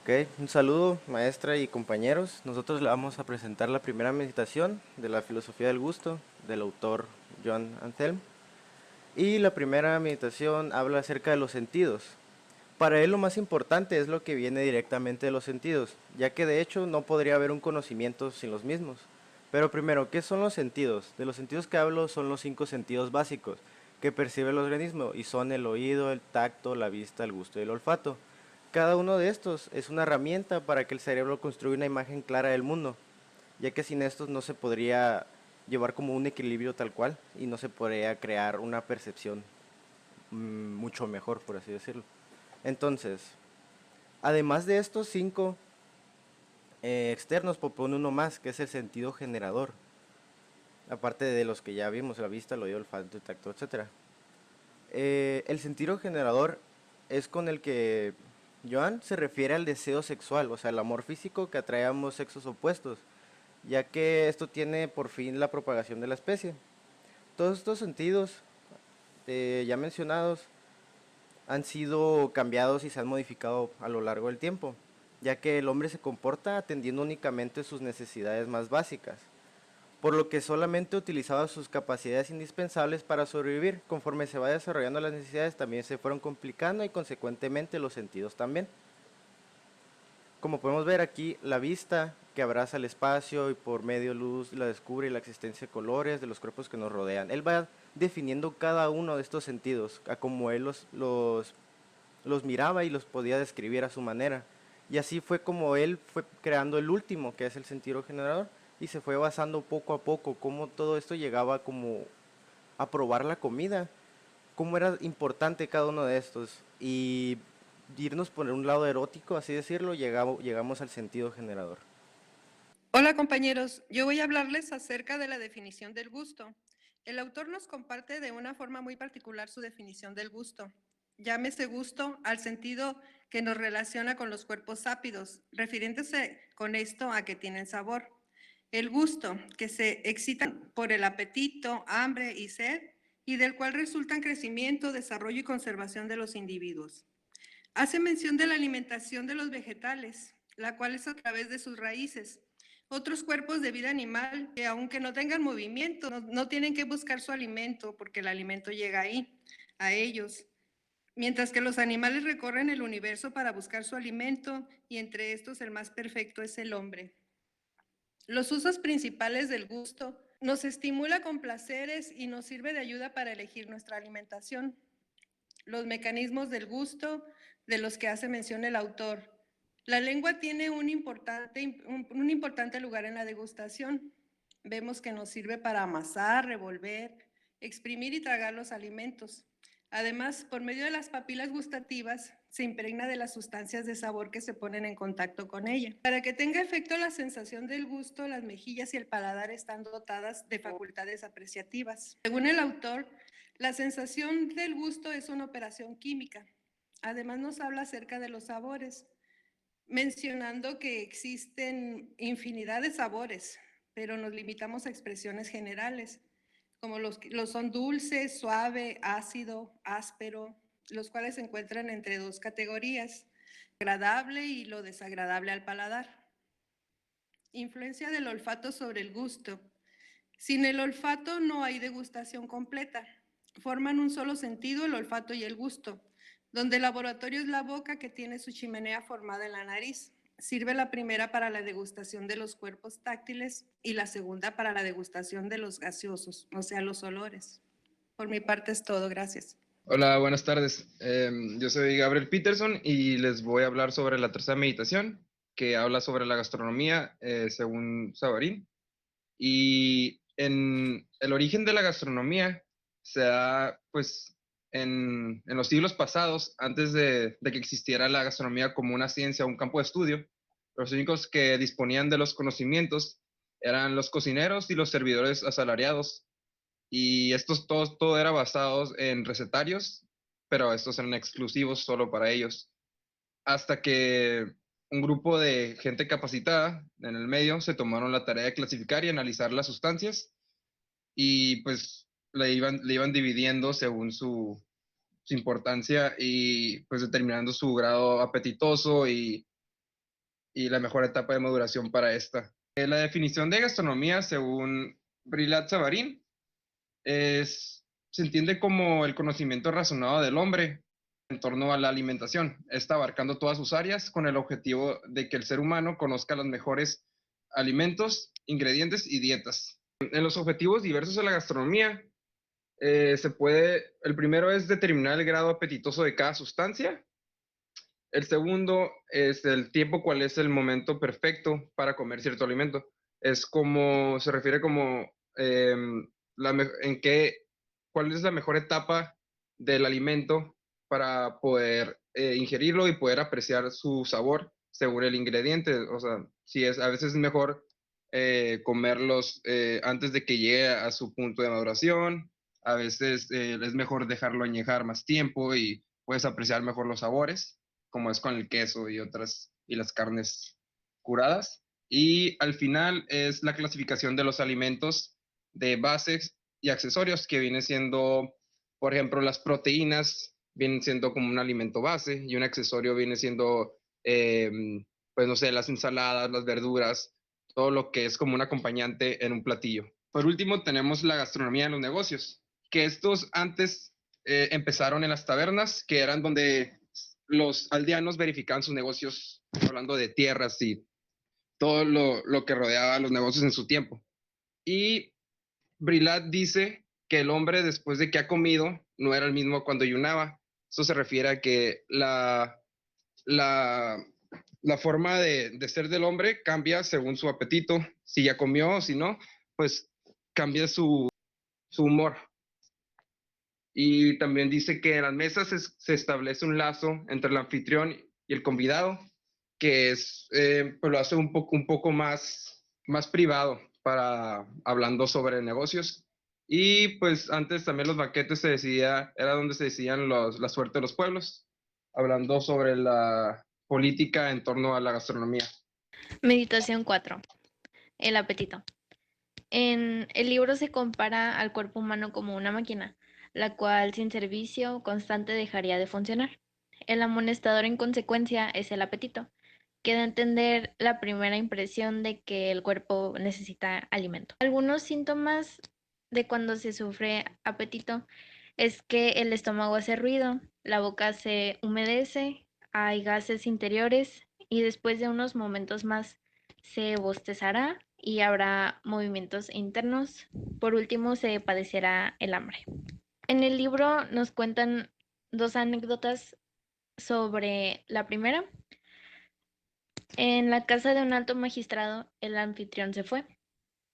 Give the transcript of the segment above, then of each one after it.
Ok, un saludo, maestra y compañeros. Nosotros le vamos a presentar la primera meditación de la filosofía del gusto del autor John Anselm. Y la primera meditación habla acerca de los sentidos. Para él lo más importante es lo que viene directamente de los sentidos, ya que de hecho no podría haber un conocimiento sin los mismos. Pero primero, ¿qué son los sentidos? De los sentidos que hablo son los cinco sentidos básicos que percibe el organismo y son el oído, el tacto, la vista, el gusto y el olfato. Cada uno de estos es una herramienta para que el cerebro construya una imagen clara del mundo, ya que sin estos no se podría llevar como un equilibrio tal cual y no se podría crear una percepción mucho mejor, por así decirlo. Entonces, además de estos cinco externos, propone uno más, que es el sentido generador. Aparte de los que ya vimos, la vista, el oído, el olfato, el tacto, etcétera. El sentido generador es con el que Joan se refiere al deseo sexual, o sea, el amor físico que atrae a ambos sexos opuestos, ya que esto tiene por fin la propagación de la especie. Todos estos sentidos ya mencionados han sido cambiados y se han modificado a lo largo del tiempo, ya que el hombre se comporta atendiendo únicamente sus necesidades más básicas, por lo que solamente utilizaba sus capacidades indispensables para sobrevivir. Conforme se va desarrollando las necesidades también se fueron complicando y consecuentemente los sentidos también. Como podemos ver aquí, la vista que abraza el espacio y por medio de luz la descubre y la existencia de colores de los cuerpos que nos rodean. Él va definiendo cada uno de estos sentidos, a como él los miraba y los podía describir a su manera. Y así fue como él fue creando el último, que es el sentido generador, y se fue basando poco a poco cómo todo esto llegaba como a probar la comida, cómo era importante cada uno de estos. Y irnos por un lado erótico, así decirlo, llegamos al sentido generador. Hola compañeros, yo voy a hablarles acerca de la definición del gusto. El autor nos comparte de una forma muy particular su definición del gusto. Llámese gusto al sentido que nos relaciona con los cuerpos ápidos, refiriéndose con esto a que tienen sabor. El gusto, que se excitan por el apetito, hambre y sed, y del cual resultan crecimiento, desarrollo y conservación de los individuos. Hace mención de la alimentación de los vegetales, la cual es a través de sus raíces. Otros cuerpos de vida animal que aunque no tengan movimiento, no tienen que buscar su alimento porque el alimento llega ahí, a ellos. Mientras que los animales recorren el universo para buscar su alimento y entre estos el más perfecto es el hombre. Los usos principales del gusto nos estimula con placeres y nos sirve de ayuda para elegir nuestra alimentación. Los mecanismos del gusto de los que hace mención el autor. La lengua tiene un importante lugar en la degustación. Vemos que nos sirve para amasar, revolver, exprimir y tragar los alimentos. Además, por medio de las papilas gustativas, se impregna de las sustancias de sabor que se ponen en contacto con ella. Para que tenga efecto la sensación del gusto, las mejillas y el paladar están dotadas de facultades apreciativas. Según el autor, la sensación del gusto es una operación química. Además nos habla acerca de los sabores, mencionando que existen infinidad de sabores, pero nos limitamos a expresiones generales, como los son dulce, suave, ácido, áspero, los cuales se encuentran entre dos categorías, agradable y lo desagradable al paladar. Influencia del olfato sobre el gusto. Sin el olfato no hay degustación completa. Forman un solo sentido el olfato y el gusto, donde el laboratorio es la boca que tiene su chimenea formada en la nariz. Sirve la primera para la degustación de los cuerpos táctiles y la segunda para la degustación de los gaseosos, o sea, los olores. Por mi parte es todo, gracias. Hola, buenas tardes. Yo soy Gabriel Peterson y les voy a hablar sobre la tercera meditación que habla sobre la gastronomía según Sabarín. Y en el origen de la gastronomía se da pues en los siglos pasados, antes de que existiera la gastronomía como una ciencia o un campo de estudio. Los únicos que disponían de los conocimientos eran los cocineros y los servidores asalariados, y estos todo era basados en recetarios, pero estos eran exclusivos solo para ellos. Hasta que un grupo de gente capacitada en el medio se tomaron la tarea de clasificar y analizar las sustancias, y pues le iban dividiendo según su importancia y pues determinando su grado apetitoso y la mejor etapa de maduración para esta. La definición de gastronomía, según Brillat Savarin, se entiende como el conocimiento razonado del hombre en torno a la alimentación, está abarcando todas sus áreas con el objetivo de que el ser humano conozca los mejores alimentos, ingredientes y dietas. En los objetivos diversos de la gastronomía, el primero es determinar el grado apetitoso de cada sustancia. El segundo es el tiempo, cuál es el momento perfecto para comer cierto alimento. Es como, se refiere como cuál es la mejor etapa del alimento para poder ingerirlo y poder apreciar su sabor según el ingrediente. O sea, a veces es mejor comerlos antes de que llegue a su punto de maduración. A veces es mejor dejarlo añejar más tiempo y puedes apreciar mejor los sabores, como es con el queso y las carnes curadas. Y al final es la clasificación de los alimentos de bases y accesorios, que viene siendo, por ejemplo, las proteínas vienen siendo como un alimento base y un accesorio viene siendo, pues no sé, las ensaladas, las verduras, todo lo que es como un acompañante en un platillo. Por último, tenemos la gastronomía en los negocios, que estos antes empezaron en las tabernas, que eran donde los aldeanos verificaban sus negocios, hablando de tierras y todo lo que rodeaba a los negocios en su tiempo. Y Brillat dice que el hombre, después de que ha comido, no era el mismo cuando ayunaba. Eso se refiere a que la forma de ser del hombre cambia según su apetito. Si ya comió o si no, pues cambia su humor. Y también dice que en las mesas se establece un lazo entre el anfitrión y el convidado, que pues lo hace un poco más privado para hablando sobre negocios. Y pues antes también los banquetes era donde se decidían la suerte de los pueblos, hablando sobre la política en torno a la gastronomía. Meditación 4. El apetito. En el libro se compara al cuerpo humano como una máquina, la cual sin servicio constante dejaría de funcionar. El amonestador en consecuencia es el apetito, que da a entender la primera impresión de que el cuerpo necesita alimento. Algunos síntomas de cuando se sufre apetito es que el estómago hace ruido, la boca se humedece, hay gases interiores y después de unos momentos más se bostezará y habrá movimientos internos. Por último, se padecerá el hambre. En el libro nos cuentan dos anécdotas sobre la primera. En la casa de un alto magistrado, el anfitrión se fue,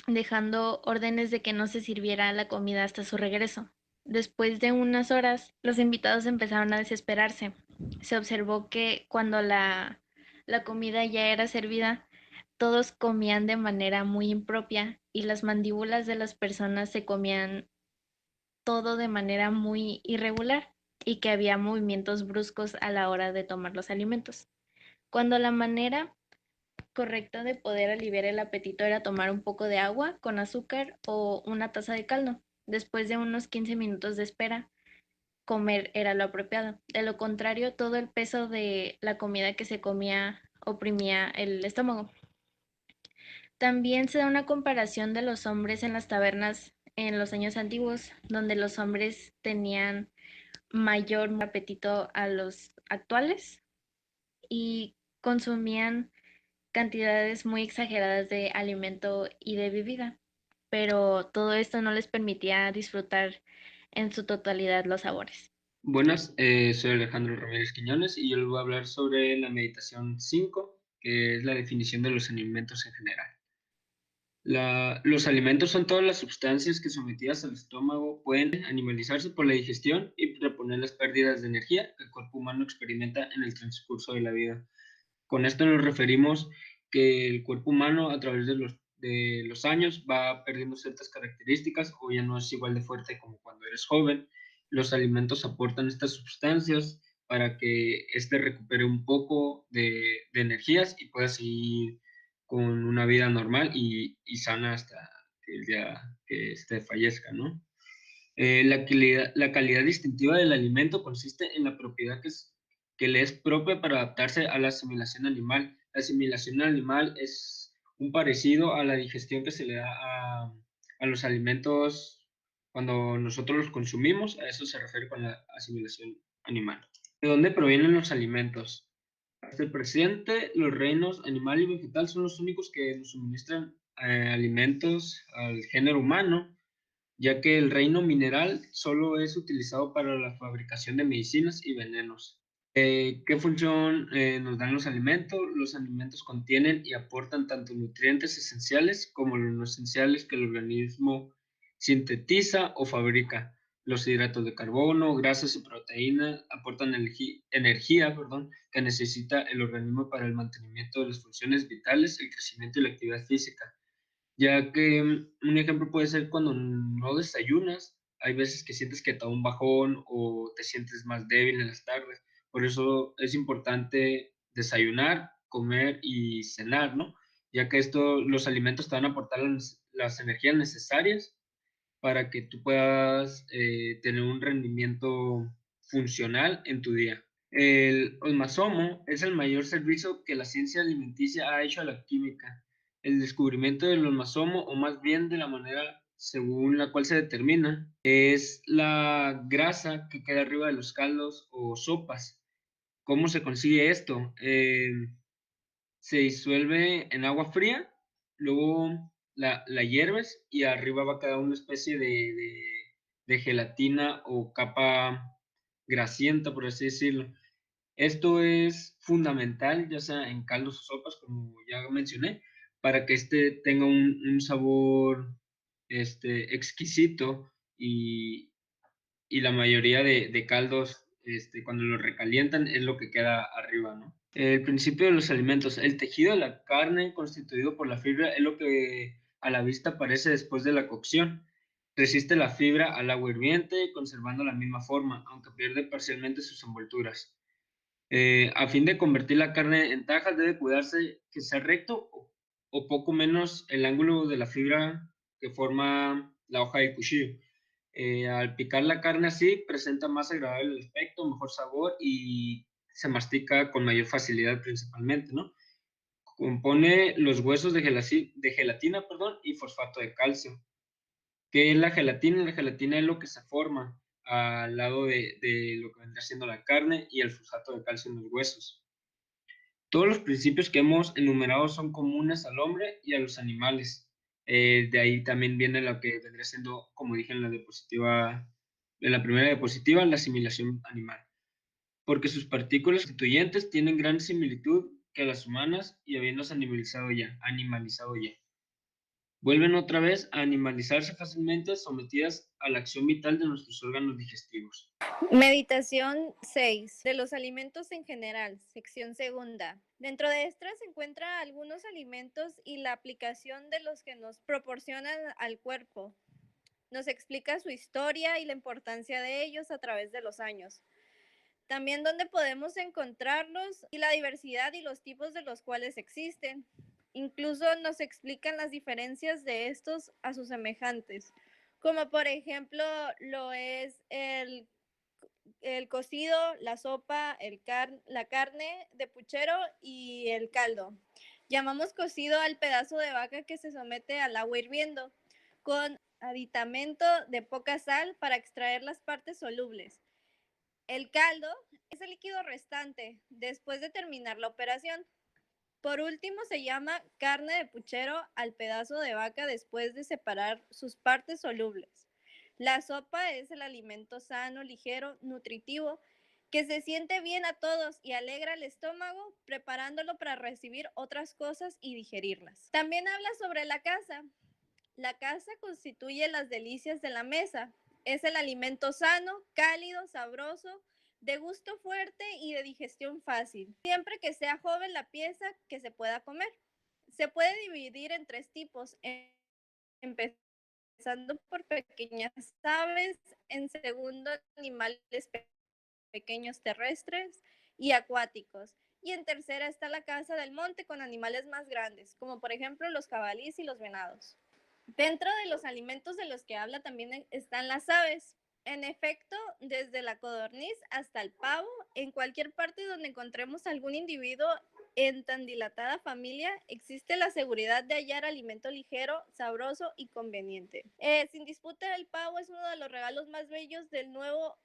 dejando órdenes de que no se sirviera la comida hasta su regreso. Después de unas horas, los invitados empezaron a desesperarse. Se observó que cuando la comida ya era servida, todos comían de manera muy impropia y las mandíbulas de las personas se comían todo de manera muy irregular y que había movimientos bruscos a la hora de tomar los alimentos. Cuando la manera correcta de poder aliviar el apetito era tomar un poco de agua con azúcar o una taza de caldo. Después de unos 15 minutos de espera, comer era lo apropiado. De lo contrario, todo el peso de la comida que se comía oprimía el estómago. También se da una comparación de los hombres en las tabernas en los años antiguos, donde los hombres tenían mayor apetito a los actuales y consumían cantidades muy exageradas de alimento y de bebida, pero todo esto no les permitía disfrutar en su totalidad los sabores. Buenas, soy Alejandro Ramírez Quiñones y yo les voy a hablar sobre la meditación 5, que es la definición de los alimentos en general. Los alimentos son todas las sustancias que sometidas al estómago pueden animalizarse por la digestión y reponer las pérdidas de energía que el cuerpo humano experimenta en el transcurso de la vida. Con esto nos referimos que el cuerpo humano a través de los años va perdiendo ciertas características o ya no es igual de fuerte como cuando eres joven. Los alimentos aportan estas sustancias para que éste recupere un poco de energías y pueda seguir con una vida normal y sana hasta el día que éste fallezca, ¿no? La calidad distintiva del alimento consiste en la propiedad que le es propia para adaptarse a la asimilación animal, La asimilación animal es un parecido a la digestión que se le da a los alimentos cuando nosotros los consumimos, a eso se refiere con la asimilación animal. ¿De dónde provienen los alimentos? Hasta el presente, los reinos animal y vegetal son los únicos que nos suministran alimentos al género humano, ya que el reino mineral solo es utilizado para la fabricación de medicinas y venenos. ¿Qué función nos dan los alimentos? Los alimentos contienen y aportan tanto nutrientes esenciales como los no esenciales que el organismo sintetiza o fabrica. Los hidratos de carbono, grasas y proteínas aportan energía, que necesita el organismo para el mantenimiento de las funciones vitales, el crecimiento y la actividad física. Ya que un ejemplo puede ser cuando no desayunas, hay veces que sientes que te da un bajón o te sientes más débil en las tardes. Por eso es importante desayunar, comer y cenar, ¿no? Ya que los alimentos te van a aportar las energías necesarias para que tú puedas tener un rendimiento funcional en tu día. El olmasomo es el mayor servicio que la ciencia alimenticia ha hecho a la química. El descubrimiento del olmasomo, o más bien de la manera según la cual se determina, es la grasa que queda arriba de los caldos o sopas. ¿Cómo se consigue esto? Se disuelve en agua fría, luego la hierves y arriba va a quedar una especie de gelatina o capa grasienta, por así decirlo. Esto es fundamental, ya sea en caldos o sopas, como ya mencioné, para que este tenga un sabor exquisito y la mayoría de caldos, cuando los recalientan, es lo que queda arriba, ¿no? El principio de los alimentos. El tejido de la carne constituido por la fibra es lo que a la vista aparece después de la cocción. Resiste la fibra al agua hirviente, conservando la misma forma, aunque pierde parcialmente sus envolturas. A fin de convertir la carne en tajas, debe cuidarse que sea recto o poco menos el ángulo de la fibra que forma la hoja del cuchillo. Al picar la carne así, presenta más agradable el aspecto, mejor sabor y se mastica con mayor facilidad principalmente, ¿no? Compone los huesos de gelatina, y fosfato de calcio. ¿Qué es la gelatina? La gelatina es lo que se forma al lado de lo que vendrá siendo la carne y el fosfato de calcio en los huesos. Todos los principios que hemos enumerado son comunes al hombre y a los animales. De ahí también viene lo que vendría siendo, como dije en la primera diapositiva, la asimilación animal, porque sus partículas constituyentes tienen gran similitud que las humanas y habiéndose animalizado ya. Vuelven otra vez a animalizarse fácilmente sometidas a la acción vital de nuestros órganos digestivos. Meditación 6. De los alimentos en general, sección segunda. Dentro de esta se encuentran algunos alimentos y la aplicación de los que nos proporcionan al cuerpo. Nos explica su historia y la importancia de ellos a través de los años. También dónde podemos encontrarlos y la diversidad y los tipos de los cuales existen. Incluso nos explican las diferencias de estos a sus semejantes, como por ejemplo lo es el cocido, la sopa, la carne de puchero y el caldo. Llamamos cocido al pedazo de vaca que se somete al agua hirviendo con aditamento de poca sal para extraer las partes solubles. El caldo es el líquido restante después de terminar la operación. Por último, se llama carne de puchero al pedazo de vaca después de separar sus partes solubles. La sopa es el alimento sano, ligero, nutritivo, que se siente bien a todos y alegra el estómago, preparándolo para recibir otras cosas y digerirlas. También habla sobre la casa. La casa constituye las delicias de la mesa. Es el alimento sano, cálido, sabroso, de gusto fuerte y de digestión fácil, siempre que sea joven la pieza que se pueda comer. Se puede dividir en 3 tipos, empezando por pequeñas aves, en segundo animales pequeños terrestres y acuáticos, y en tercera está la casa del monte con animales más grandes, como por ejemplo los jabalíes y los venados. Dentro de los alimentos de los que habla también están las aves. En efecto, desde la codorniz hasta el pavo, en cualquier parte donde encontremos algún individuo en tan dilatada familia existe la seguridad de hallar alimento ligero, sabroso y conveniente. Sin disputa, el pavo es uno de los regalos más bellos del nuevo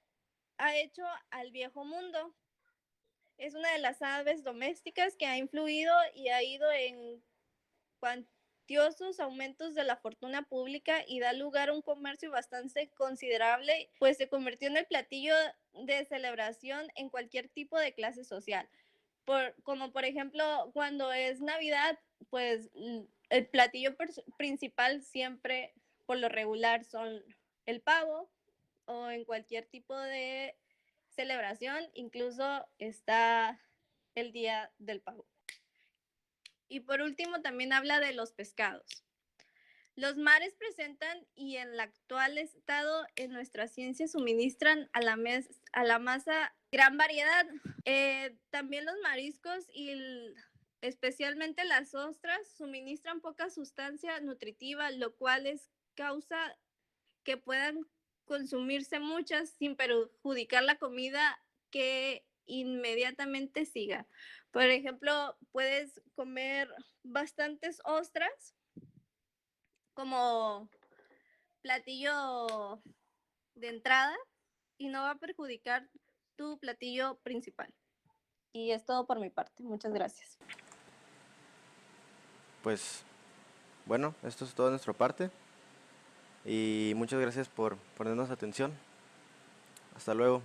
ha hecho al viejo mundo. Es una de las aves domésticas que ha influido y ha ido en cuantiosos aumentos de la fortuna pública y da lugar a un comercio bastante considerable, pues se convirtió en el platillo de celebración en cualquier tipo de clase social. Como por ejemplo, cuando es Navidad, pues el platillo principal siempre, por lo regular, son el pavo, o en cualquier tipo de celebración, incluso está el Día del Pavo. Y por último, también habla de los pescados. Los mares presentan y en el actual estado en nuestra ciencia suministran a la masa gran variedad. También los mariscos y especialmente las ostras suministran poca sustancia nutritiva, lo cual es causa que puedan consumirse muchas sin perjudicar la comida que inmediatamente siga. Por ejemplo, puedes comer bastantes ostras como platillo de entrada y no va a perjudicar tu platillo principal. Y es todo por mi parte. Muchas gracias. Pues bueno, esto es todo de nuestra parte y muchas gracias por ponernos atención. Hasta luego.